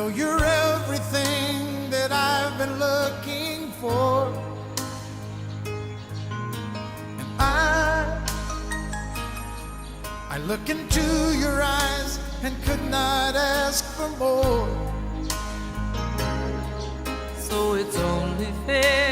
know you're everything that I've been looking for. And I look into your eyes and could not ask for more. So it's only fair